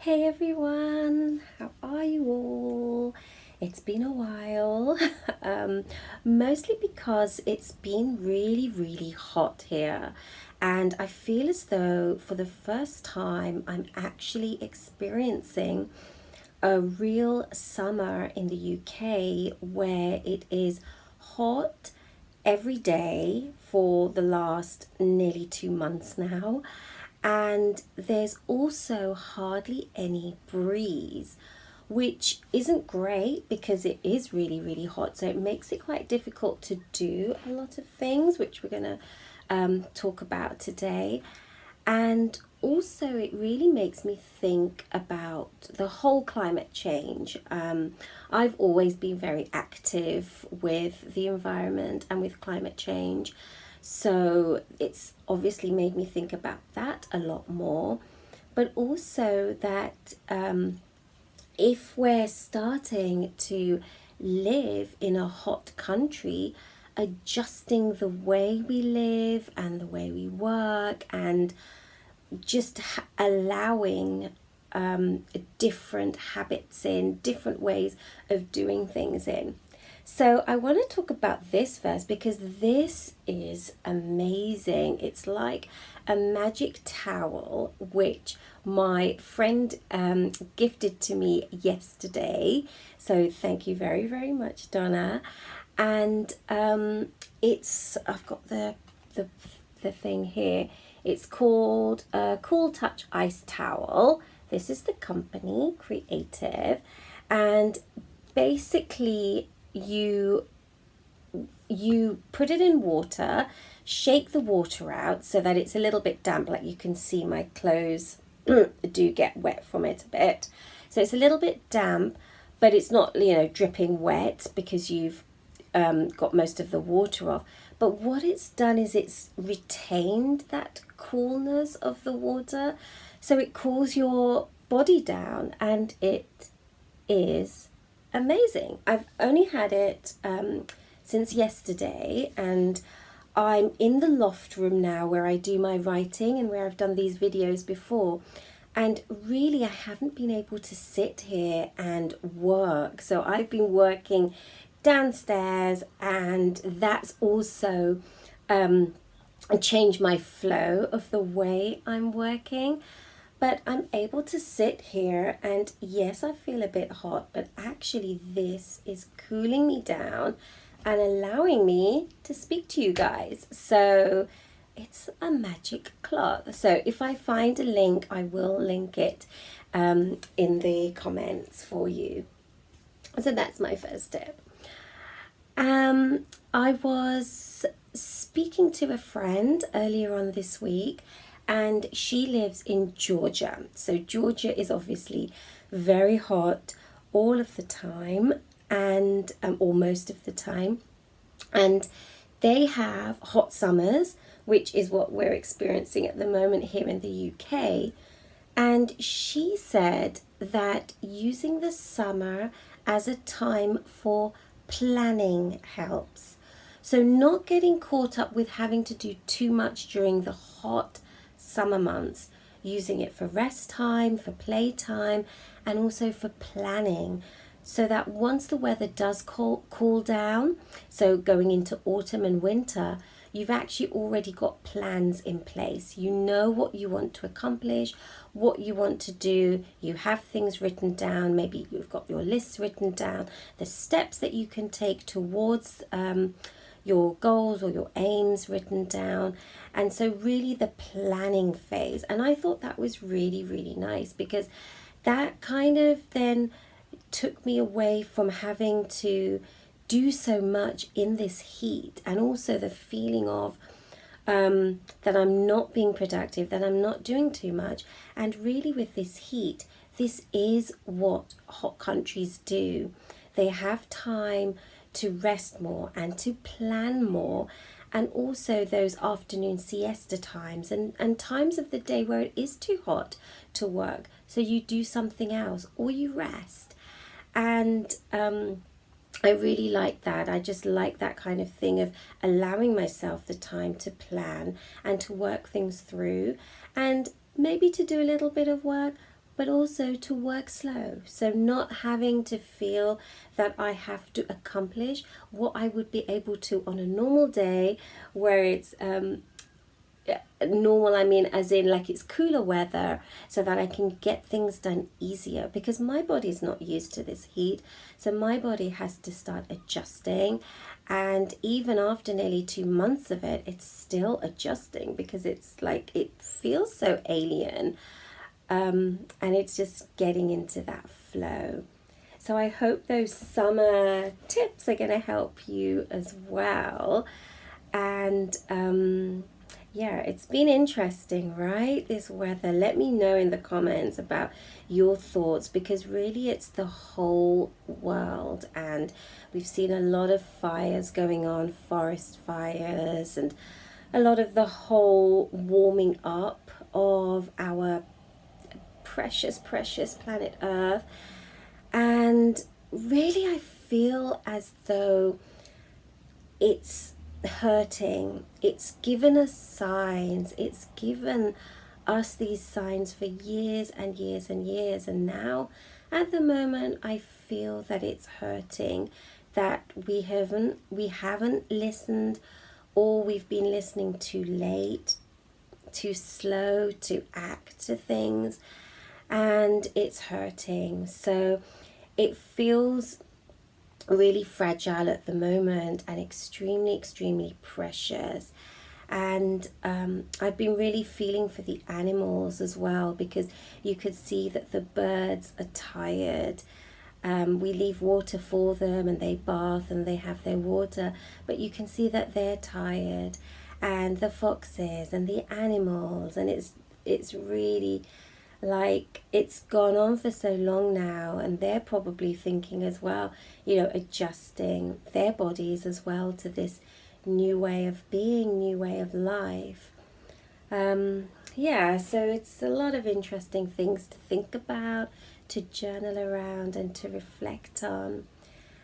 Hey everyone, how are you all? It's been a while, um, mostly because it's been really hot here, and I feel as though for the first time I'm actually experiencing a real summer in the UK where it is hot every day for the last nearly 2 months now, and there's also hardly any breeze, which isn't great because it is really hot, so it makes it quite difficult to do a lot of things, which we're going to talk about today. And also, it really makes me think about the whole climate change. I've always been very active with the environment and with climate change, so it's obviously made me think about that a lot more. But also, that if we're starting to live in a hot country, adjusting the way we live and the way we work and just allowing different habits in, different ways of doing things in. So I want to talk about this first because this is amazing. It's like a magic towel which my friend gifted to me yesterday. So thank you very much, Donna. And I've got the thing here. It's called a Cool Touch Ice Towel. This is the company, Creative, and basically you put it in water, shake the water out so that it's a little bit damp. Like you can see my clothes do get wet from it a bit. So it's a little bit damp, but it's not, dripping wet because you've got most of the water off. But what it's done is it's retained that coolness of the water, so it cools your body down, and it is amazing. I've only had it since yesterday, and I'm in the loft room now where I do my writing and where I've done these videos before. And really, I haven't been able to sit here and work. So I've been working downstairs, and that's also changed my flow of the way I'm working. But I'm able to sit here, and yes, I feel a bit hot, but actually this is cooling me down and allowing me to speak to you guys. So it's a magic cloth. So if I find a link, I will link it in the comments for you. So that's my first tip. I was speaking to a friend earlier on this week, and she lives in Georgia. So Georgia is obviously very hot all of the time, and or most of the time, and they have hot summers, which is what we're experiencing at the moment here in the UK. And she said that using the summer as a time for planning helps. So not getting caught up with having to do too much during the hot summer months, using it for rest time, for playtime, and also for planning, so that once the weather does cool down, so going into autumn and winter, you've actually already got plans in place. You know what you want to accomplish, what you want to do. You have things written down. Maybe you've got your lists written down, the steps that you can take towards your goals or your aims written down. And so really the planning phase. And I thought that was really nice, because that kind of then took me away from having to do so much in this heat, and also the feeling of that I'm not being productive, that I'm not doing too much. And really with this heat, this is what hot countries do. They have time to rest more and to plan more, and also those afternoon siesta times and times of the day where it is too hot to work, so you do something else or you rest. And I really like that. I just like that kind of thing of allowing myself the time to plan and to work things through, and maybe to do a little bit of work, but also to work slow. So not having to feel that I have to accomplish what I would be able to on a normal day where it's normal, I mean as in like it's cooler weather, so that I can get things done easier, because my body's not used to this heat. So my body has to start adjusting, and even after nearly 2 months of it, it's still adjusting, because it's like it feels so alien. And it's just getting into that flow. So I hope those summer tips are going to help you as well. And yeah, it's been interesting, right? This weather. Let me know in the comments about your thoughts, because really it's the whole world, and we've seen a lot of fires going on, forest fires, and a lot of the whole warming up of our precious, precious planet Earth. And really, I feel as though it's hurting. It's given us signs. It's given us these signs for years and years and years. And now, at the moment, I feel that it's hurting, that we haven't listened, or we've been listening too late, too slow to act to things, and it's hurting. So it feels really fragile at the moment, and extremely, extremely precious. And I've been really feeling for the animals as well, because you could see that the birds are tired. We leave water for them, and they bath and they have their water, but you can see that they're tired, and the foxes and the animals. And it's really like it's gone on for so long now, and they're probably thinking as well, adjusting their bodies as well to this new way of being, new way of life. Yeah, so it's a lot of interesting things to think about, to journal around, and to reflect on.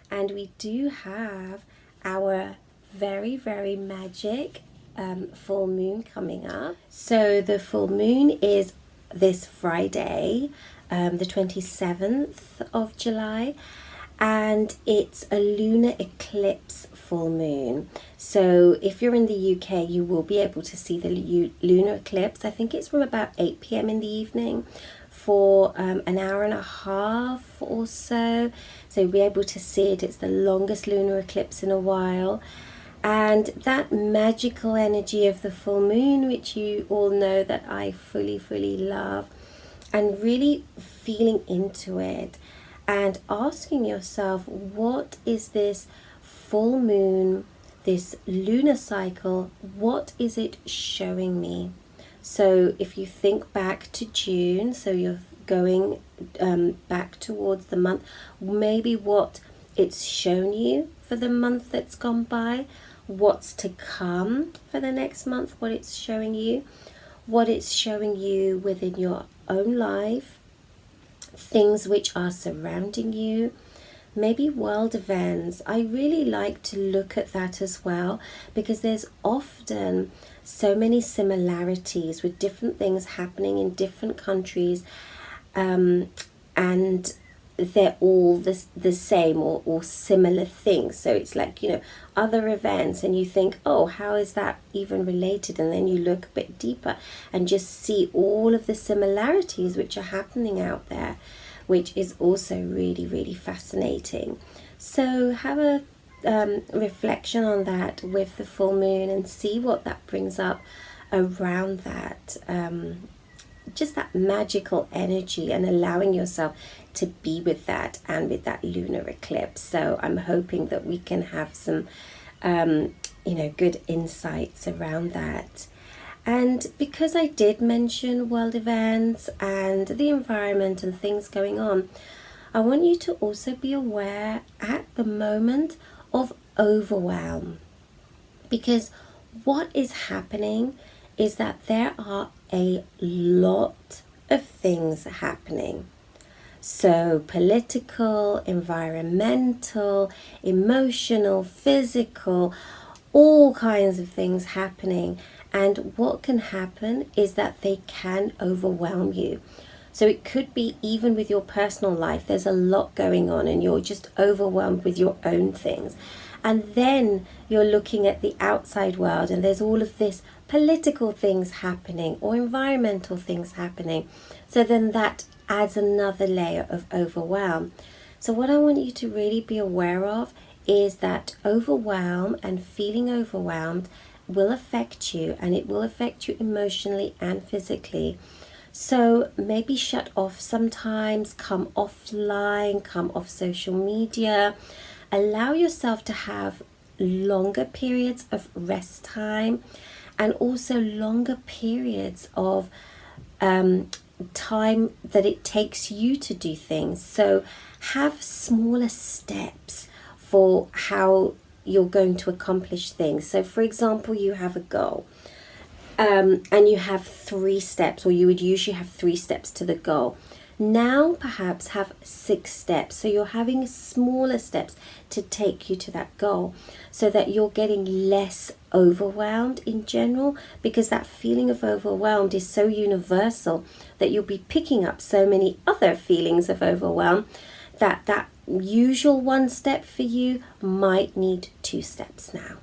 And we do have our very, very magic full moon coming up. So the full moon is this Friday, the 27th of July, and it's a lunar eclipse full moon. So if you're in the UK, you will be able to see the lunar eclipse. I think it's from about 8 p.m. in the evening for an hour and a half or so. So you'll be able to see it. It's the longest lunar eclipse in a while. And that magical energy of the full moon, which you all know that I fully, fully love, and really feeling into it and asking yourself, what is this full moon, this lunar cycle, what is it showing me? So if you think back to June, so you're going back towards the month, maybe what it's shown you for the month that's gone by, what's to come for the next month, what it's showing you, what it's showing you within your own life, things which are surrounding you, maybe world events. I really like to look at that as well, because there's often so many similarities with different things happening in different countries, and they're all the same or similar things. So it's like, other events, and you think, oh, how is that even related? And then you look a bit deeper and just see all of the similarities which are happening out there, which is also really, really fascinating. So have a reflection on that with the full moon, and see what that brings up around that. Just that magical energy, and allowing yourself to be with that, and with that lunar eclipse. So I'm hoping that we can have some good insights around that. And because I did mention world events and the environment and things going on, I want you to also be aware at the moment of overwhelm, because what is happening is that there are a lot of things happening. So political, environmental, emotional, physical, all kinds of things happening. And what can happen is that they can overwhelm you. So it could be even with your personal life, there's a lot going on and you're just overwhelmed with your own things. And then you're looking at the outside world and there's all of this political things happening or environmental things happening. So then that adds another layer of overwhelm. So what I want you to really be aware of is that overwhelm and feeling overwhelmed will affect you, and it will affect you emotionally and physically. So maybe shut off sometimes, come offline, come off social media. Allow yourself to have longer periods of rest time and also longer periods of time that it takes you to do things. So have smaller steps for how you're going to accomplish things. So for example, you have a goal. And you have 3 steps, or you would usually have 3 steps to the goal. Now perhaps have 6 steps. So you're having smaller steps to take you to that goal so that you're getting less overwhelmed in general, because that feeling of overwhelmed is so universal that you'll be picking up so many other feelings of overwhelm that that usual 1 step for you might need 2 steps now.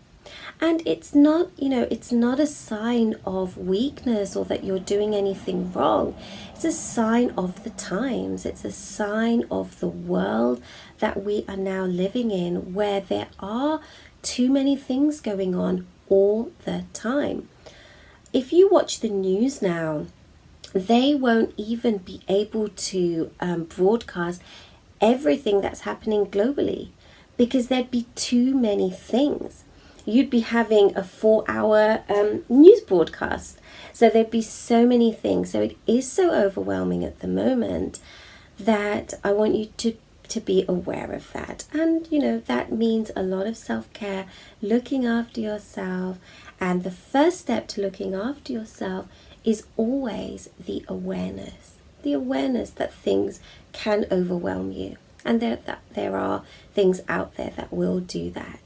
And it's not, it's not a sign of weakness or that you're doing anything wrong. It's a sign of the times. It's a sign of the world that we are now living in, where there are too many things going on all the time. If you watch the news now, they won't even be able to broadcast everything that's happening globally because there'd be too many things. You'd be having a 4-hour news broadcast. So there'd be so many things. So it is so overwhelming at the moment that I want you to be aware of that. And, that means a lot of self-care, looking after yourself. And the first step to looking after yourself is always the awareness. The awareness that things can overwhelm you. And there are things out there that will do that.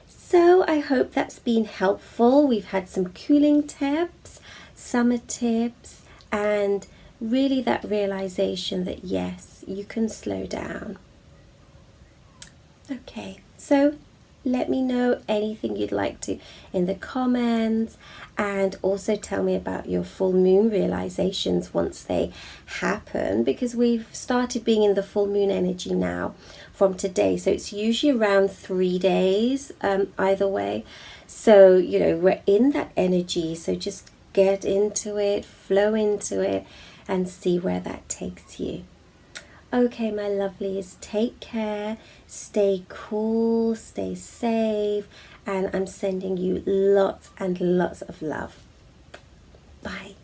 So I hope that's been helpful. We've had some cooling tips, summer tips, and really that realization that yes, you can slow down. Okay, so let me know anything you'd like to in the comments, and also tell me about your full moon realizations once they happen, because we've started being in the full moon energy now from today. So it's usually around 3 days either way. So, we're in that energy. So just get into it, flow into it, and see where that takes you. Okay, my lovelies, take care, stay cool, stay safe, and I'm sending you lots and lots of love. Bye.